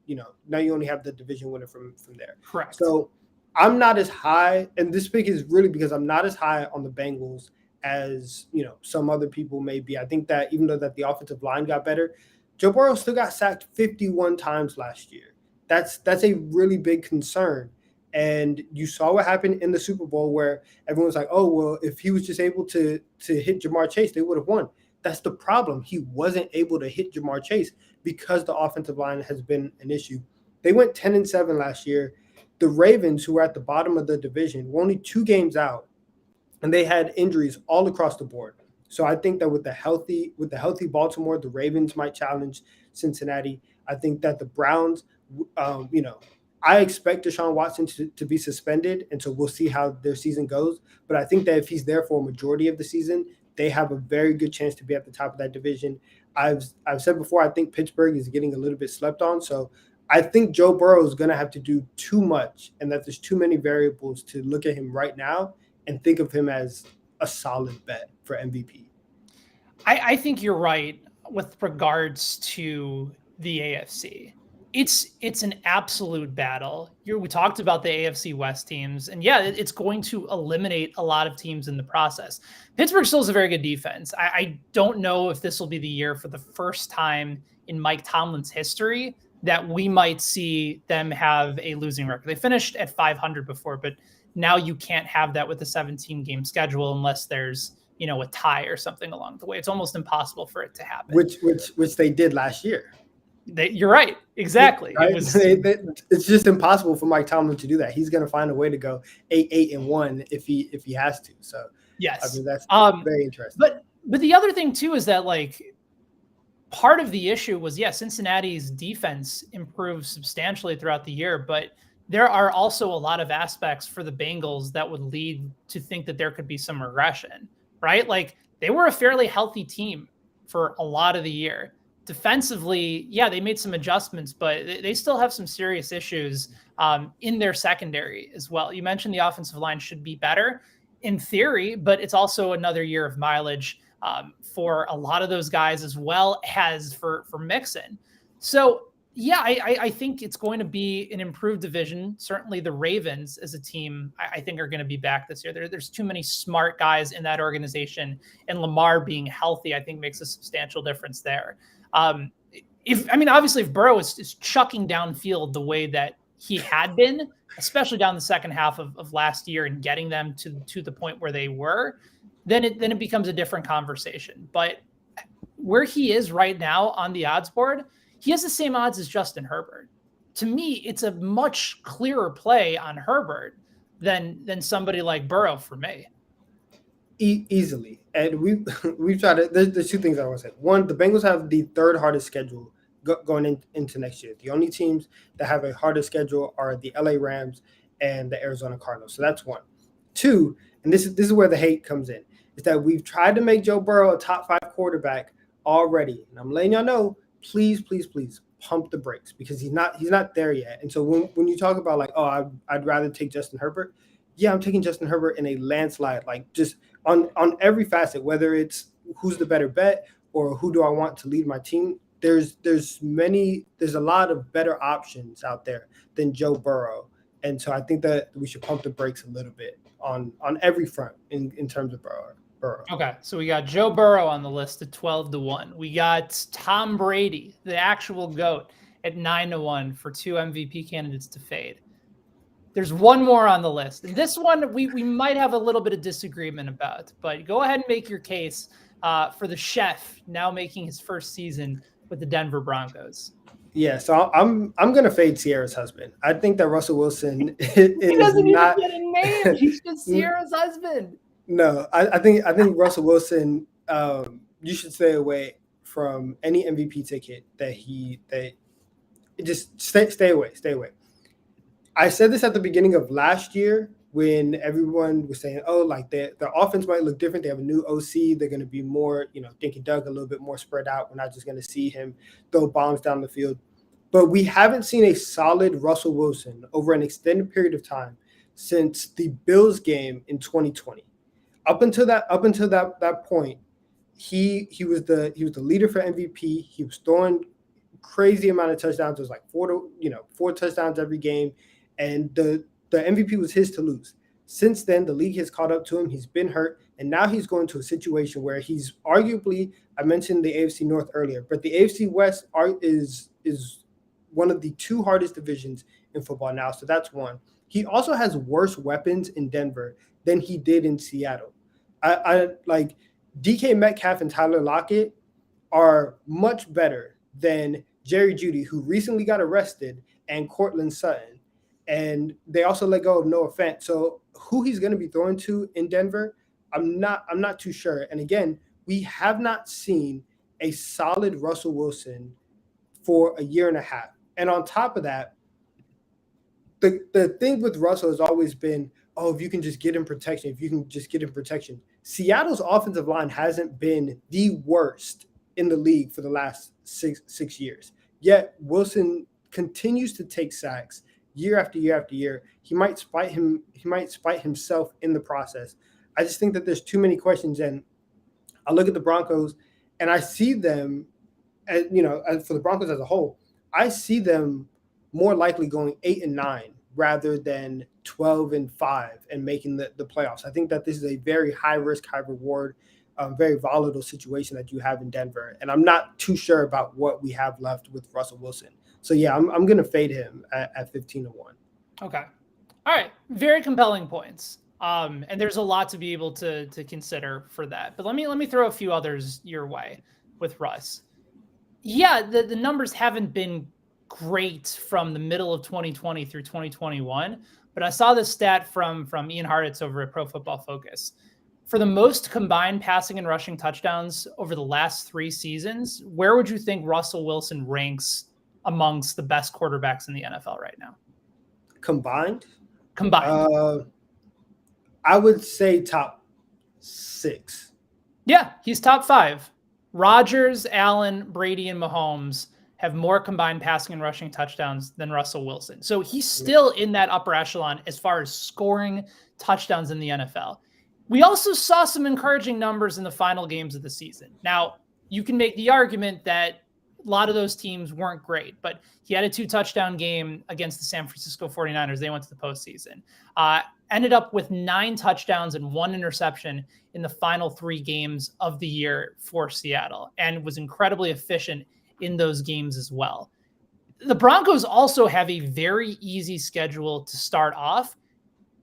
Now you only have the division winner from there. Correct. So I'm not as high, and this pick is really because I'm not as high on the Bengals as some other people may be. I think that even though that the offensive line got better, Joe Burrow still got sacked 51 times last year. That's a really big concern. And you saw what happened in the Super Bowl, where everyone was like, oh, well, if he was just able to hit Jamar Chase, they would have won. That's the problem. He wasn't able to hit Jamar Chase because the offensive line has been an issue. They went 10-7 last year. The Ravens, who were at the bottom of the division, were only 2 games out, and they had injuries all across the board. So I think that with the healthy Baltimore, the Ravens might challenge Cincinnati. I think that the Browns, I expect Deshaun Watson to be suspended, and so we'll see how their season goes. But I think that if he's there for a majority of the season, they have a very good chance to be at the top of that division. I've said before, I think Pittsburgh is getting a little bit slept on. So I think Joe Burrow is going to have to do too much, and that there's too many variables to look at him right now and think of him as a solid bet for MVP. I think you're right with regards to the AFC. It's an absolute battle. We talked about the AFC West teams, and yeah, it's going to eliminate a lot of teams in the process. Pittsburgh still has a very good defense. I don't know if this will be the year for the first time in Mike Tomlin's history that we might see them have a losing record. They finished at 500 before, but now you can't have that with a 17-game schedule unless there's a tie or something along the way. It's almost impossible for it to happen. Which they did last year. You're right. Exactly. Right? It's just impossible for Mike Tomlin to do that. He's going to find a way to go 8-1 if he has to. So yes, I mean, that's very interesting. But the other thing too is that part of the issue was Cincinnati's defense improved substantially throughout the year, but there are also a lot of aspects for the Bengals that would lead to think that there could be some regression, right? Like they were a fairly healthy team for a lot of the year. Defensively, they made some adjustments, but they still have some serious issues in their secondary as well. You mentioned the offensive line should be better in theory, but it's also another year of mileage for a lot of those guys as well as for Mixon. So, I think it's going to be an improved division. Certainly the Ravens as a team, I think are going to be back this year. There's too many smart guys in that organization, and Lamar being healthy, I think makes a substantial difference there. Obviously if Burrow is chucking downfield the way that he had been, especially down the second half of last year and getting them to the point where they were, then it becomes a different conversation. But where he is right now on the odds board, he has the same odds as Justin Herbert. To me, it's a much clearer play on Herbert than somebody like Burrow for me. Easily. And we've tried to, there's two things I want to say. One, the Bengals have the third hardest schedule going into next year. The only teams that have a harder schedule are the LA Rams and the Arizona Cardinals. So that's one. Two, and this is where the hate comes in, is that we've tried to make Joe Burrow a top 5 quarterback already. And I'm letting y'all know, please pump the brakes, because he's not there yet. And so when you talk about I'd rather take Justin Herbert, I'm taking Justin Herbert in a landslide, just on every facet, whether it's who's the better bet or who do I want to lead my team. There's a lot of better options out there than Joe Burrow. And so I think that we should pump the brakes a little bit on every front in terms of Burrow. Okay, so we got Joe Burrow on the list at 12-1. We got Tom Brady, the actual GOAT, at 9-1 for 2 MVP candidates to fade. There's one more on the list. And this one we might have a little bit of disagreement about, but go ahead and make your case for the chef now making his first season with the Denver Broncos. Yeah, so I'm gonna fade Sierra's husband. I think that Russell Wilson he doesn't even get a name. He's just Sierra's husband. No, I think Russell Wilson. You should stay away from any MVP ticket that just stay away. I said this at the beginning of last year when everyone was saying, their offense might look different. They have a new OC. They're going to be more, Dinky Doug, a little bit more spread out. We're not just going to see him throw bombs down the field. But we haven't seen a solid Russell Wilson over an extended period of time since the Bills game in 2020. Up until that point, he was the leader for MVP. He was throwing crazy amount of touchdowns. It was like 4 touchdowns every game. And the MVP was his to lose. Since then, the league has caught up to him. He's been hurt. And now he's going to a situation where he's arguably, I mentioned the AFC North earlier, but the AFC West is one of the 2 hardest divisions in football now. So that's one. He also has worse weapons in Denver than he did in Seattle. I like DK Metcalf and Tyler Lockett are much better than Jerry Jeudy, who recently got arrested, and Cortland Sutton. And they also let go of Noah Fant. So who he's going to be throwing to in Denver, I'm not too sure. And again, we have not seen a solid Russell Wilson for a year and a half. And on top of that, the thing with Russell has always been, if you can just get in protection, Seattle's offensive line hasn't been the worst in the league for the last six years. Yet Wilson continues to take sacks year after year after year. He might spite himself in the process. I just think that there's too many questions. And I look at the Broncos and I see them, as for the Broncos as a whole, I see them more likely going 8-9 rather than 12-5 and making the playoffs. I think that this is a very high risk, high reward, very volatile situation that you have in Denver. And I'm not too sure about what we have left with Russell Wilson. So yeah, I'm going to fade him at 15-1. Okay. All right. Very compelling points. And there's a lot to be able to consider for that. But let me throw a few others your way with Russ. Yeah, the numbers haven't been great from the middle of 2020 through 2021, but I saw this stat from Ian Hartitz over at Pro Football Focus. For the most combined passing and rushing touchdowns over the last 3 seasons, where would you think Russell Wilson ranks amongst the best quarterbacks in the NFL right now? Combined? I would say top 6. Yeah, he's top 5. Rodgers, Allen, Brady, and Mahomes have more combined passing and rushing touchdowns than Russell Wilson. So he's still in that upper echelon as far as scoring touchdowns in the NFL. We also saw some encouraging numbers in the final games of the season. Now, you can make the argument that a lot of those teams weren't great, but he had a 2-touchdown game against the San Francisco 49ers. They went to the postseason. Ended up with 9 touchdowns and 1 interception in the final 3 games of the year for Seattle, and was incredibly efficient in those games as well. The Broncos also have a very easy schedule to start off.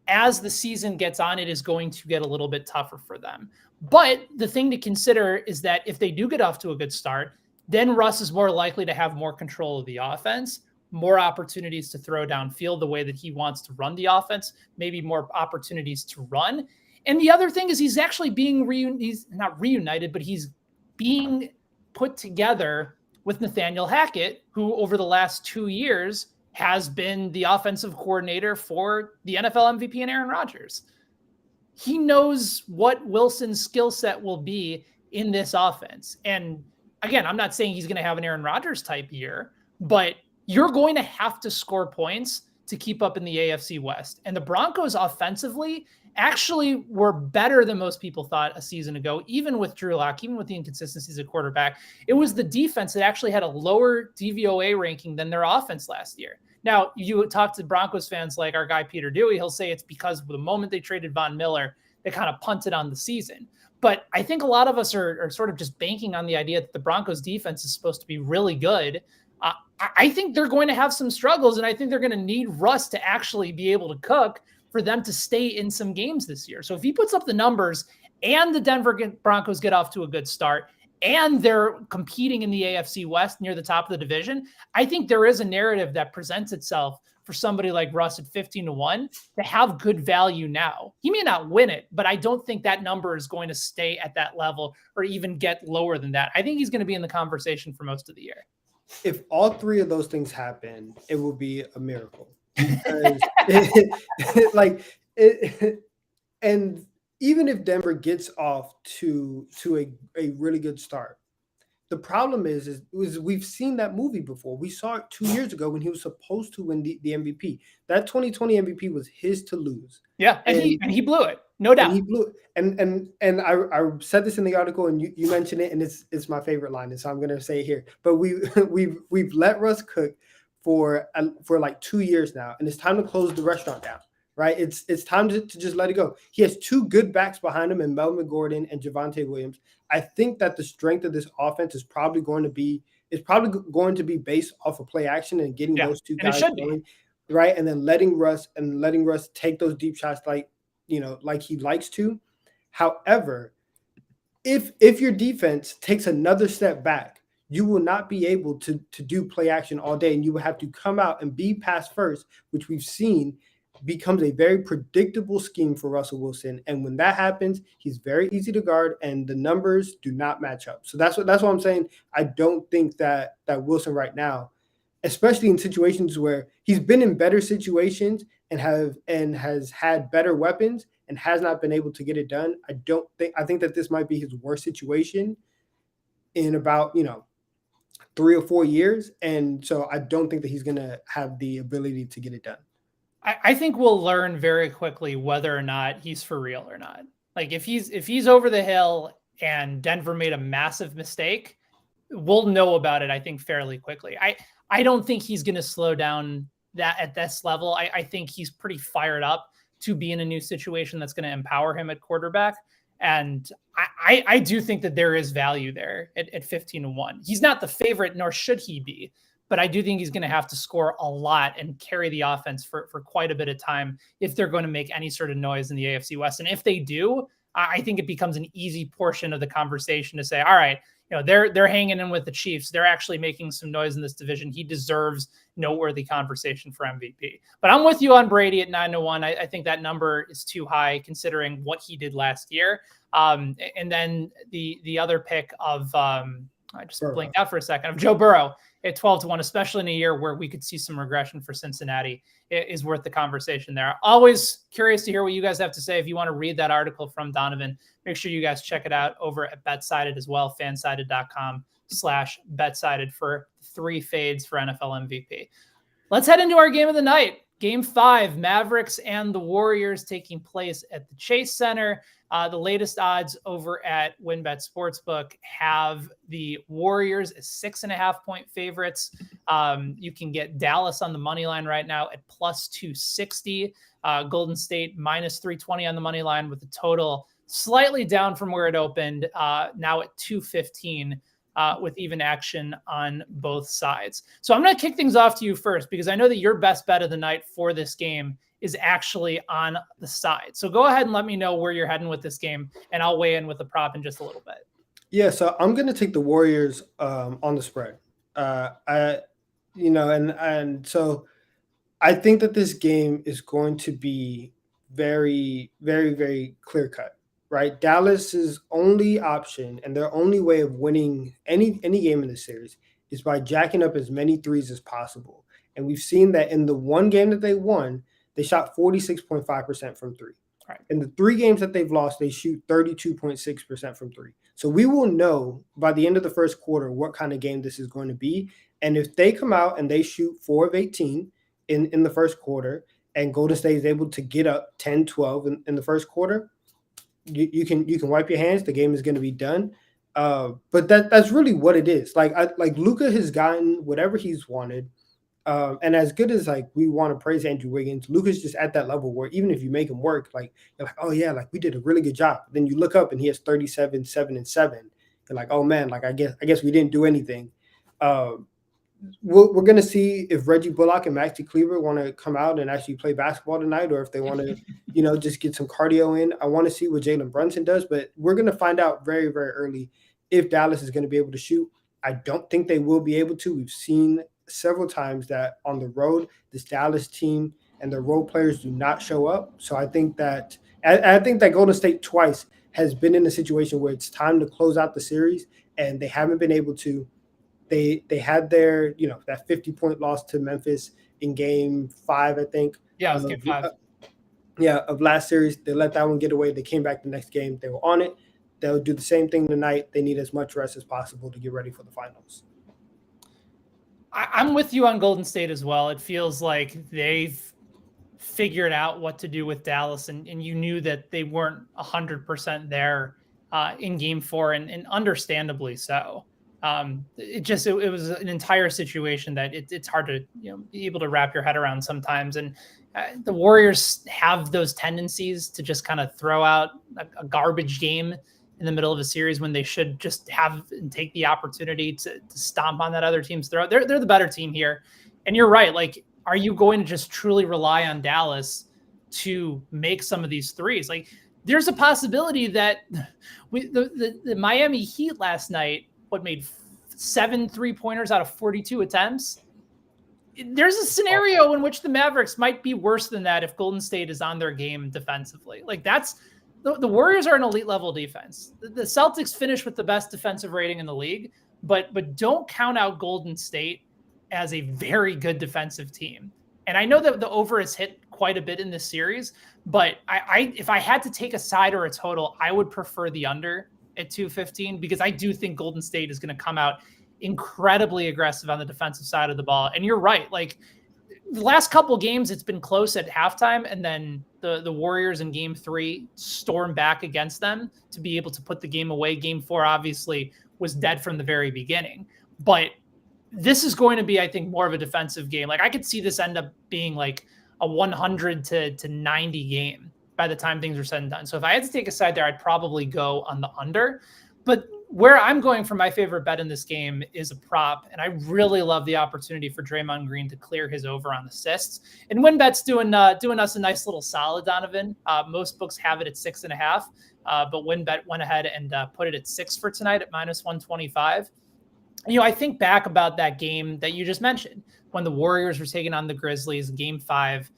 As the season gets on, it is going to get a little bit tougher for them. But the thing to consider is that if they do get off to a good start, then Russ is more likely to have more control of the offense, more opportunities to throw downfield the way that he wants to run the offense, maybe more opportunities to run. And the other thing is he's actually he's not reunited, but he's being put together with Nathaniel Hackett, who over the last 2 years has been the offensive coordinator for the NFL MVP and Aaron Rodgers. He knows what Wilson's skill set will be in this offense. And again, I'm not saying he's going to have an Aaron Rodgers type year, but you're going to have to score points to keep up in the AFC West. And the Broncos offensively actually were better than most people thought a season ago, even with Drew Lock, even with the inconsistencies at quarterback. It was the defense that actually had a lower DVOA ranking than their offense last year. Now, you talk to Broncos fans like our guy Peter Dewey, he'll say it's because the moment they traded Von Miller, they kind of punted on the season. But I think a lot of us are sort of just banking on the idea that the Broncos defense is supposed to be really good. I think they're going to have some struggles, and I think they're going to need Russ to actually be able to cook for them to stay in some games this year. So if he puts up the numbers and the Denver Broncos get off to a good start and they're competing in the AFC West near the top of the division, I think there is a narrative that presents itself for somebody like Russ at 15-1 to have good value now. He may not win it, but I don't think that number is going to stay at that level or even get lower than that. I think he's going to be in the conversation for most of the year. If all 3 of those things happen, it will be a miracle. Because and even if Denver gets off to a really good start, the problem is we've seen that movie before. We saw it 2 years ago when he was supposed to win the MVP. That 2020 MVP was his to lose. Yeah, and he blew it, no doubt. And he blew it. And I said this in the article, and you mentioned it, and it's my favorite line, and so I'm going to say it here. But we've let Russ cook for like 2 years now, and it's time to close the restaurant down. Right? It's time to just let it go. He has 2 good backs behind him in Melvin Gordon and Javonte Williams. I think that the strength of this offense is probably going to be based off of play action and getting those 2 guys going, right? And then letting Russ take those deep shots like he likes to. However, if your defense takes another step back, you will not be able to do play action all day, and you will have to come out and be pass first, which we've seen becomes a very predictable scheme for Russell Wilson. And when that happens, he's very easy to guard, and the numbers do not match up. So that's what I'm saying. I don't think that Wilson right now, especially in situations where he's been in better situations and has had better weapons and has not been able to get it done. I think that this might be his worst situation in about 3 or 4 years. And so I don't think that he's going to have the ability to get it done. I think we'll learn very quickly whether or not he's for real or not. Like if he's over the hill and Denver made a massive mistake, we'll know about it, I think, fairly quickly. I don't think he's going to slow down that at this level. I think he's pretty fired up to be in a new situation that's going to empower him at quarterback. And I do think that there is value there at 15-1. He's not the favorite, nor should he be, but I do think he's going to have to score a lot and carry the offense for quite a bit of time if they're going to make any sort of noise in the AFC West. And if they do, I think it becomes an easy portion of the conversation to say, all right, they're hanging in with the Chiefs. They're actually making some noise in this division. He deserves noteworthy conversation for MVP. But I'm with you on Brady at 9-1. I think that number is too high considering what he did last year. And then the other pick of I just blinked out for a second, of Joe Burrow at 12-1, especially in a year where we could see some regression for Cincinnati, is worth the conversation there. Always curious to hear what you guys have to say. If you want to read that article from Donnavan, make sure you guys check it out over at BetSided as well, fansided.com/BetSided for 3 fades for NFL MVP. Let's head into our game of the night. Game 5, Mavericks and the Warriors, taking place at the Chase Center. The latest odds over at WynnBET Sportsbook have the Warriors as 6.5-point favorites. You can get Dallas on the money line right now at +260. Golden State -320 on the money line, with the total slightly down from where it opened, now at 215. With even action on both sides. So I'm going to kick things off to you first, because I know that your best bet of the night for this game is actually on the side. So go ahead and let me know where you're heading with this game, and I'll weigh in with the prop in just a little bit. Yeah, so I'm going to take the Warriors on the spread. So I think that this game is going to be very, very, very clear cut. Right, Dallas's only option and their only way of winning any game in this series is by jacking up as many threes as possible. And we've seen that in the one game that they won, they shot 46.5% from three. Right. In the 3 games that they've lost, they shoot 32.6% from three. So we will know by the end of the first quarter what kind of game this is going to be. And if they come out and they shoot 4 of 18 in the first quarter, and Golden State is able to get up 10-12 in the first quarter, you can wipe your hands. The game is going to be done. But that's really what it is. Like Luka has gotten whatever he's wanted. And as good as we want to praise Andrew Wiggins, Luka's just at that level where even if you make him work, you're like, oh yeah, we did a really good job. Then you look up and he has 37, 7, and 7. You're like, oh man, I guess we didn't do anything. We're going to see if Reggie Bullock and Maxi Kleber want to come out and actually play basketball tonight, or if they want to, just get some cardio in. I want to see what Jalen Brunson does, but we're going to find out very, very early if Dallas is going to be able to shoot. I don't think they will be able to. We've seen several times that on the road, this Dallas team and their role players do not show up. So I think that Golden State twice has been in a situation where it's time to close out the series, and they haven't been able to. They had their, that 50-point loss to Memphis in game 5, I think. Yeah, it was game 5. Of last series. They let that one get away. They came back the next game. They were on it. They'll do the same thing tonight. They need as much rest as possible to get ready for the finals. I'm with you on Golden State as well. It feels like they've figured out what to do with Dallas, and you knew that they weren't 100% there in game 4, and understandably so. It was an entire situation that it's hard to be able to wrap your head around sometimes. And the Warriors have those tendencies to just kind of throw out a garbage game in the middle of a series when they should just have and take the opportunity to stomp on that other team's throat. They're the better team here. And you're right. Are you going to just truly rely on Dallas to make some of these threes? There's a possibility that the Miami Heat last night, made 7 3-pointers out of 42 attempts. There's a scenario in which the Mavericks might be worse than that if Golden State is on their game defensively. That's the Warriors are an elite level defense. The Celtics finish with the best defensive rating in the league, but don't count out Golden State as a very good defensive team. And I know that the over has hit quite a bit in this series, but if I had to take a side or a total, I would prefer the under at 215, because I do think Golden State is going to come out incredibly aggressive on the defensive side of the ball. And you're right. The last couple games, it's been close at halftime, and then the Warriors in game 3 storm back against them to be able to put the game away. Game 4 obviously was dead from the very beginning. But this is going to be, I think, more of a defensive game. Like I could see this end up being like a 100 to 90 game by the time things are said and done. So if I had to take a side there, I'd probably go on the under. But where I'm going for my favorite bet in this game is a prop, and I really love the opportunity for Draymond Green to clear his over on assists. And WinBet's doing us a nice little solid, Donovan. Most books have it at 6.5, but WinBet went ahead and put it at 6 for tonight at -125. I think back about that game that you just mentioned when the Warriors were taking on the Grizzlies, Game 5.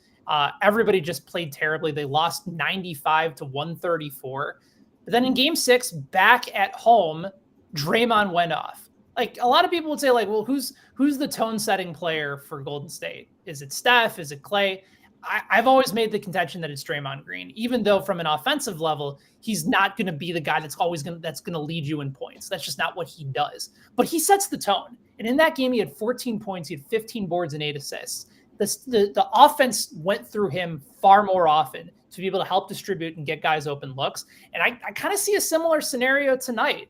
Everybody just played terribly. They lost 95 to 134. But then in Game 6, back at home, Draymond went off. Like a lot of people would say, like, well, who's the tone-setting player for Golden State? Is it Steph? Is it Clay? I've always made the contention that it's Draymond Green, even though from an offensive level, he's not going to be the guy that's going to lead you in points. That's just not what he does. But he sets the tone. And in that game, he had 14 points, he had 15 boards and 8 assists. The offense went through him far more often to be able to help distribute and get guys open looks. And I kind of see a similar scenario tonight.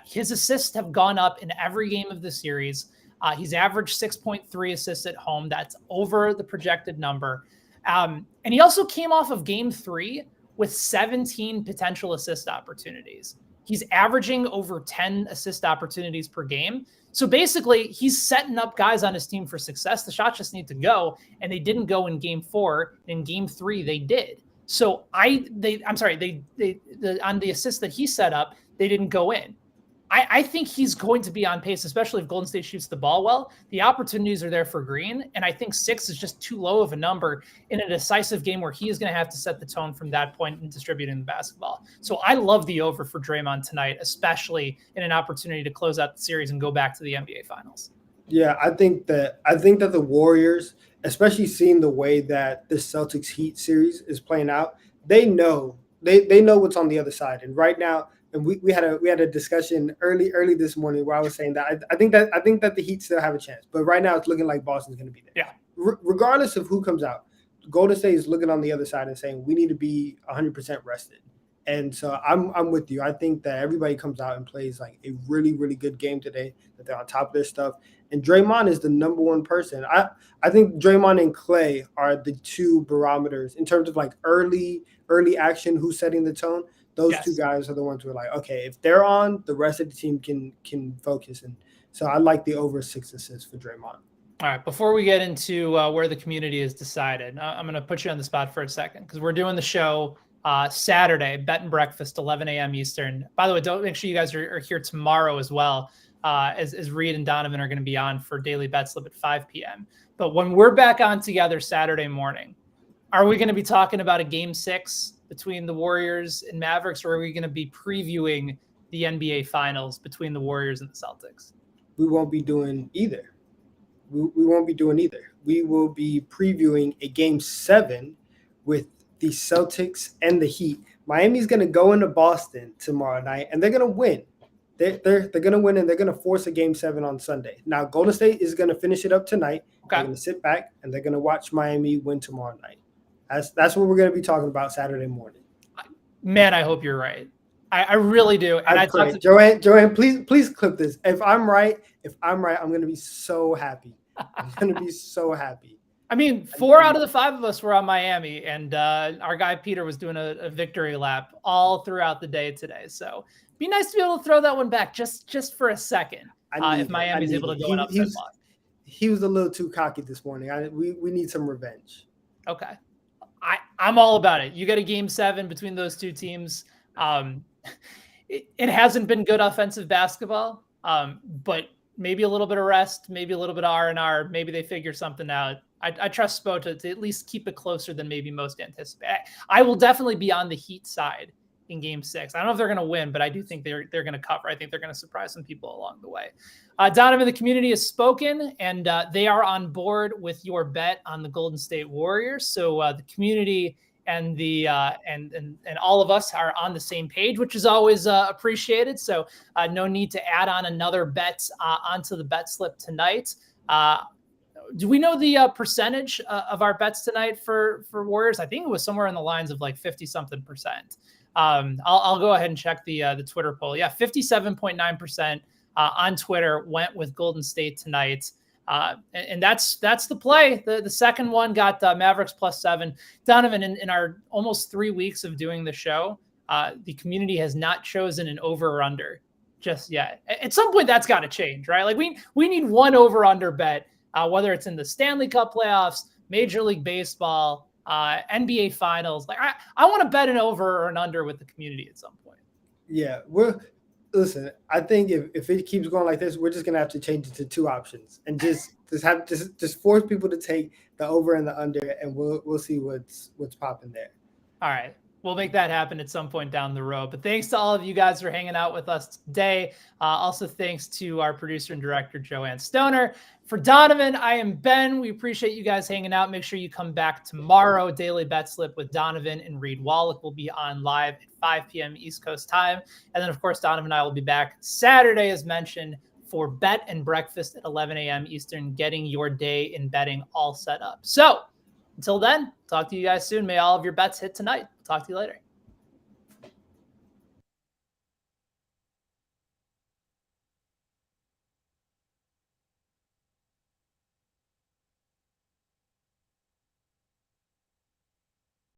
His assists have gone up in every game of the series. He's averaged 6.3 assists at home. That's over the projected number. And he also came off of Game 3 with 17 potential assist opportunities. He's averaging over 10 assist opportunities per game. So basically, he's setting up guys on his team for success. The shots just need to go, and they didn't go in Game 4. In Game 3, they did. So on the assists that he set up, they didn't go in. I think he's going to be on pace, especially if Golden State shoots the ball well. The opportunities are there for Green, and I think 6 is just too low of a number in a decisive game where he is going to have to set the tone from that point in distributing the basketball. So I love the over for Draymond tonight, especially in an opportunity to close out the series and go back to the NBA Finals. Yeah, I think that the Warriors, especially seeing the way that the Celtics Heat series is playing out, they know what's on the other side. And right now, and we had a discussion early this morning where I was saying that I think that the Heat still have a chance, but right now it's looking like Boston's going to be there. Yeah. Regardless of who comes out, Golden State is looking on the other side and saying we need to be 100% rested. And so I'm with you. I think that everybody comes out and plays like a really, really good game today, that they're on top of their stuff. And Draymond is the number one person. I think Draymond and Clay are the two barometers in terms of like early action, who's setting the tone. Those two guys are the ones who are like, okay, if they're on, the rest of the team can focus. And so I like the over 6 assists for Draymond. All right, before we get into where the community is decided, I'm going to put you on the spot for a second because we're doing the show Saturday, Bet and Breakfast, 11 a.m. Eastern. By the way, don't make sure you guys are here tomorrow as well, as Reed and Donovan are going to be on for Daily Betslip at 5 p.m. But when we're back on together Saturday morning, are we going to be talking about a Game 6 between the Warriors and Mavericks, or are we going to be previewing the NBA Finals between the Warriors and the Celtics? We won't be doing either. We won't be doing either. We will be previewing a Game 7 with the Celtics and the Heat. Miami's going to go into Boston tomorrow night, and they're going to win. They're going to win, and they're going to force a Game 7 on Sunday. Now, Golden State is going to finish it up tonight. Okay. They're going to sit back, and they're going to watch Miami win tomorrow night. That's what we're going to be talking about Saturday morning. Man, I hope you're right. I really do. And Joanne, please clip this. If I'm right, I'm going to be so happy. I'm going to be so happy. I mean, 4 out of the 5 of us were on Miami, and our guy Peter was doing a victory lap all throughout the day today. So it'd be nice to be able to throw that one back just for a second. If Miami's able to go an upset block. He was a little too cocky this morning. We need some revenge. Okay. I'm all about it. You get a Game 7 between those two teams. It hasn't been good offensive basketball, but maybe a little bit of rest, maybe a little bit of R&R. Maybe they figure something out. I trust Spo to at least keep it closer than maybe most anticipate. I will definitely be on the Heat side in Game 6. I don't know if they're going to win, but I do think they're going to cover. I think they're going to surprise some people along the way. Donovan, the community has spoken, and they are on board with your bet on the Golden State Warriors. So the community and the and all of us are on the same page, which is always appreciated. So no need to add on another bet onto the bet slip tonight. Do we know the percentage of our bets tonight for Warriors? I think it was somewhere in the lines of like 50-something%. I'll go ahead and check the Twitter poll. Yeah, 57.9% on Twitter went with Golden State tonight. And that's the play. The second one got Mavericks +7. Donovan, in our almost 3 weeks of doing the show, the community has not chosen an over or under just yet. At some point, that's got to change, right? Like we need one over under bet, whether it's in the Stanley Cup playoffs, Major League Baseball, NBA Finals. Like I want to bet an over or an under with the community at some point. Yeah, listen. I think if it keeps going like this, we're just gonna have to change it to 2 options and just force people to take the over and the under, and we'll see what's popping there. All right. We'll make that happen at some point down the road. But thanks to all of you guys for hanging out with us today. Also, thanks to our producer and director, Joanne Stoner. For Donovan, I am Ben. We appreciate you guys hanging out. Make sure you come back tomorrow. Daily Betslip with Donovan and Reed Wallach will be on live at 5 p.m. East Coast time. And then, of course, Donovan and I will be back Saturday, as mentioned, for Bet and Breakfast at 11 a.m. Eastern, getting your day in betting all set up. So until then, talk to you guys soon. May all of your bets hit tonight. Talk to you later.